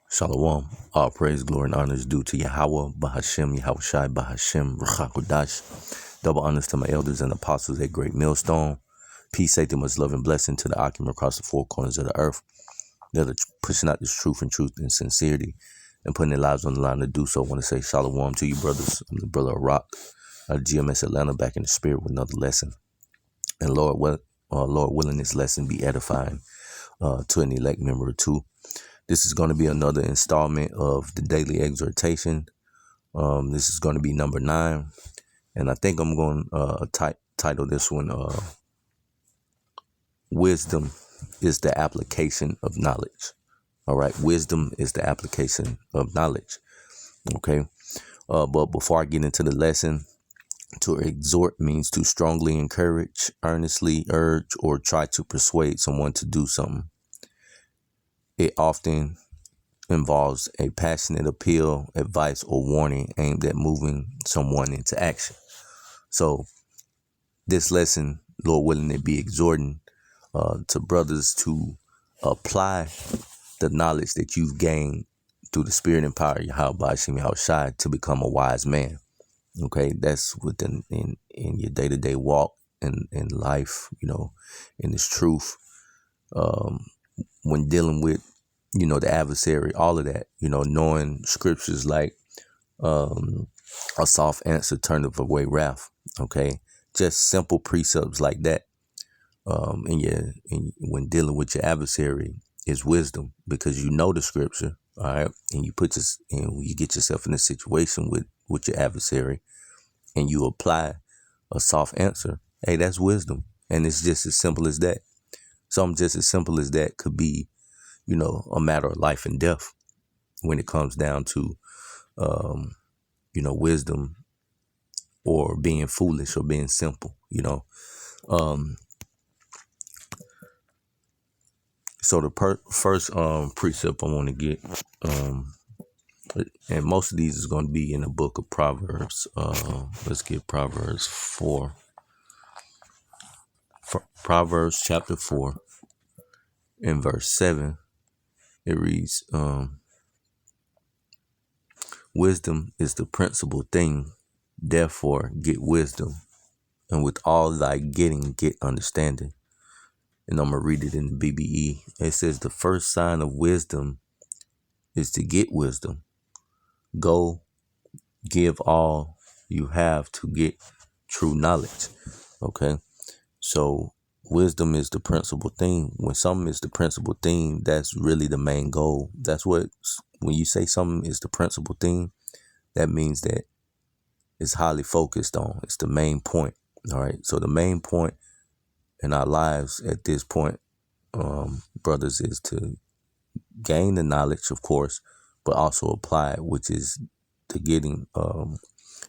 Shalom. All praise, glory, and honor is due to Yahweh, Bahashem, Yahushai, Bahashem, Ruchakudash. Double honors to my elders and apostles at Great Millstone. Peace, safety, much love, and blessing to the occupant across the four corners of the earth. That are pushing out this truth and sincerity and putting their lives on the line to do so. I want to say Shalom to you, brothers. I'm the brother of Rock out of GMS Atlanta, back in the spirit with another lesson. And Lord willing, this lesson be edifying to an elect member or two. This is going to be another installment of the daily exhortation. This is going to be number 9. And I think I'm going to title this one, Wisdom is the Application of Knowledge. All right. Wisdom is the application of knowledge. Okay. But before I get into the lesson, to exhort means to strongly encourage, earnestly urge, or try to persuade someone to do something. It often involves a passionate appeal, advice, or warning aimed at moving someone into action. So this lesson, Lord willing, it be exhorting to brothers to apply the knowledge that you've gained through the spirit and power of Yahweh Hashem Yahushai to become a wise man. Okay, that's within in your day-to-day walk and in life, in this truth. When dealing with the adversary, all of that, knowing scriptures like a soft answer turneth away wrath. Okay. Just simple precepts like that. When dealing with your adversary is wisdom, because you know the scripture. All right. And you get yourself in a situation with your adversary and you apply a soft answer. Hey, that's wisdom. And it's just as simple as that. Something just as simple as that could be, a matter of life and death when it comes down to, wisdom or being foolish or being simple, So the first precept I want to get, and most of these is going to be in the book of Proverbs. Let's get Proverbs 4. Proverbs chapter 4 in verse 7. It reads, wisdom is the principal thing, therefore get wisdom, and with all thy getting, get understanding. And I'm going to read it in the BBE. It says, the first sign of wisdom is to get wisdom. Go give all you have to get true knowledge. Okay. So wisdom is the principal thing. When something is the principal thing, that's really the main goal. When you say something is the principal thing, that means that it's highly focused on. It's the main point. All right. So the main point in our lives at this point, brothers, is to gain the knowledge, of course, but also apply it, which is the getting of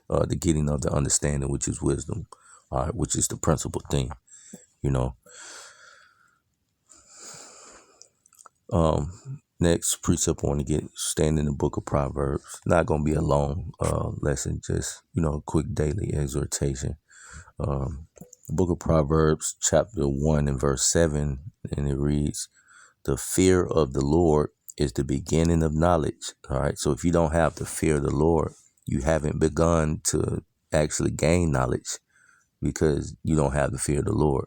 the understanding, which is wisdom, all right, which is the principal thing, Next precept I want to get, stand in the book of Proverbs. Not going to be a long lesson, just, a quick daily exhortation. Book of Proverbs, chapter 1 and verse 7, and it reads, the fear of the Lord is the beginning of knowledge. All right. So if you don't have the fear of the Lord, you haven't begun to actually gain knowledge because you don't have the fear of the Lord.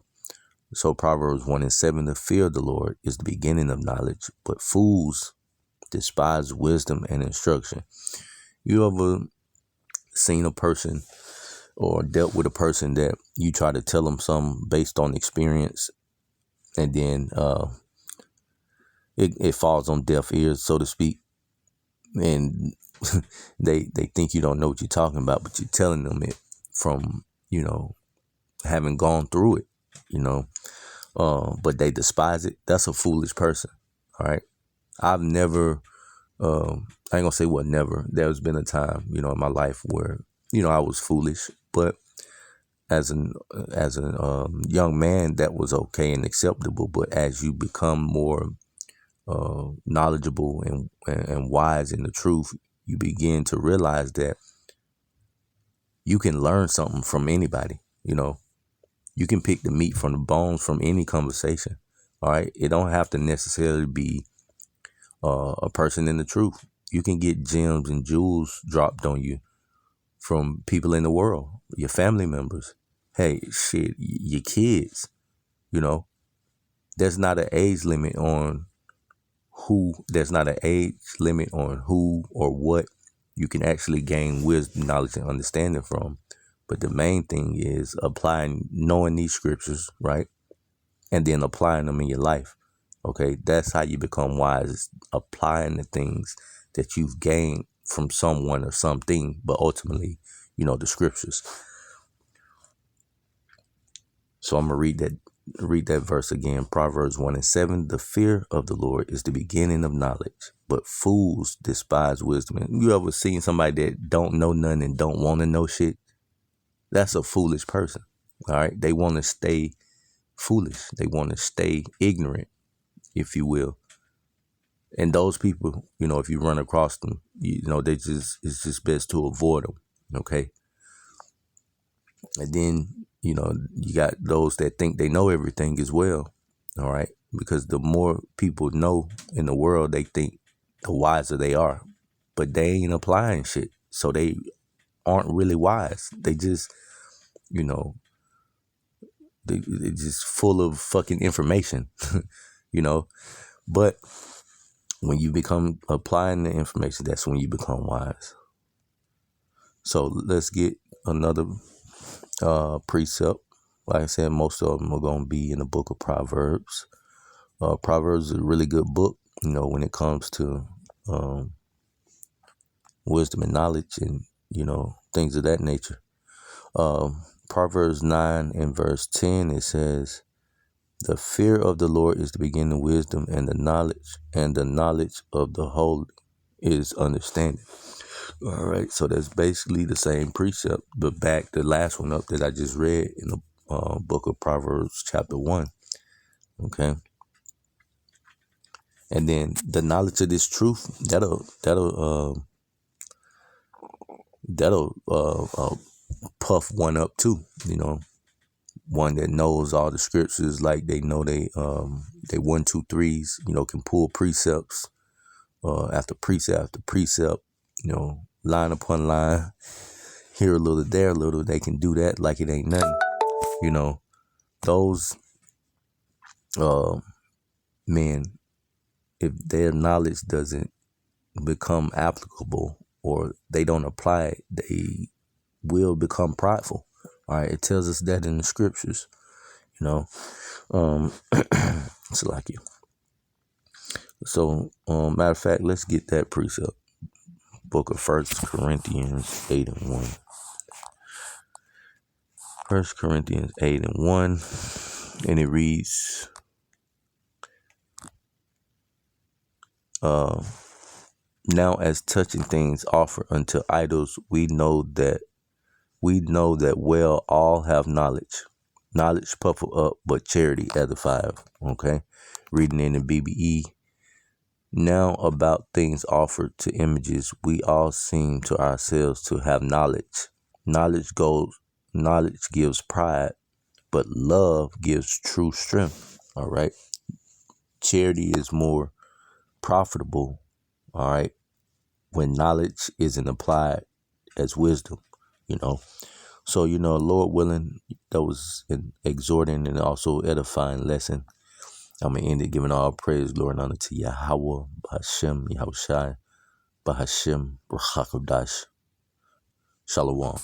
So Proverbs 1 and 7, the fear of the Lord is the beginning of knowledge, but fools despise wisdom and instruction. You ever seen a person or dealt with a person that you try to tell them something based on experience, and then it falls on deaf ears, so to speak, and they think you don't know what you're talking about, but you're telling them it from, having gone through it, but they despise it. That's a foolish person. All right. I've never, I ain't gonna say what never. There's been a time, in my life where, I was foolish, but as a young man, that was okay and acceptable. But as you become more knowledgeable and wise in the truth, you begin to realize that you can learn something from anybody. You can pick the meat from the bones from any conversation. All right. It don't have to necessarily be a person in the truth. You can get gems and jewels dropped on you from people in the world, your family members. Hey, shit, your kids, you know. There's not an age limit on who or what you can actually gain wisdom, knowledge, and understanding from. But the main thing is knowing these scriptures, right? And then applying them in your life. Okay, that's how you become wise, applying the things that you've gained from someone or something, but ultimately, the scriptures. So I'm gonna read that verse again. Proverbs 1:7. The fear of the Lord is the beginning of knowledge, but fools despise wisdom. And you ever seen somebody that don't know nothing and don't want to know shit? That's a foolish person. All right, they want to stay foolish. They want to stay ignorant, if you will. And those people, if you run across them, it's just best to avoid them. Okay. And then, you got those that think they know everything as well. All right. Because the more people know in the world, they think the wiser they are. But they ain't applying shit. So they aren't really wise. They just, they're just full of fucking information, But when you become applying the information, that's when you become wise. So let's get another precept. Like I said, most of them are going to be in the book of Proverbs. Proverbs is a really good book, when it comes to wisdom and knowledge and, things of that nature. Proverbs 9 and verse 10, it says, the fear of the Lord is the beginning of wisdom, and the knowledge of the holy is understanding. All right, so that's basically the same precept, but back the last one up that I just read in the book of Proverbs chapter 1. Okay, and then the knowledge of this truth that'll puff one up too. One that knows all the scriptures, like they know they 1, 2, 3s, can pull precepts after precept after precept, line upon line, here a little, there a little. They can do that like it ain't nothing. Those men, if their knowledge doesn't become applicable or they don't apply it, they will become prideful. All right, it tells us that in the scriptures. It's like you. So, matter of fact, let's get that precept. Book of 1 Corinthians 8 and 1. 1 Corinthians 8 and 1. And it reads, now as touching things offered unto idols, we know that well all have knowledge. Knowledge puffeth up, but charity edifieth. Okay. Reading in the BBE. Now about things offered to images, we all seem to ourselves to have knowledge. Knowledge gives pride, but love gives true strength. All right. Charity is more profitable, all right, when knowledge isn't applied as wisdom, So, Lord willing, that was an exhorting and also edifying lesson. I'm going to end it giving all praise, glory, and honor to Yahweh, Bahashem, Yahushai, Bahashem, Ruach HaKodesh. Shalom.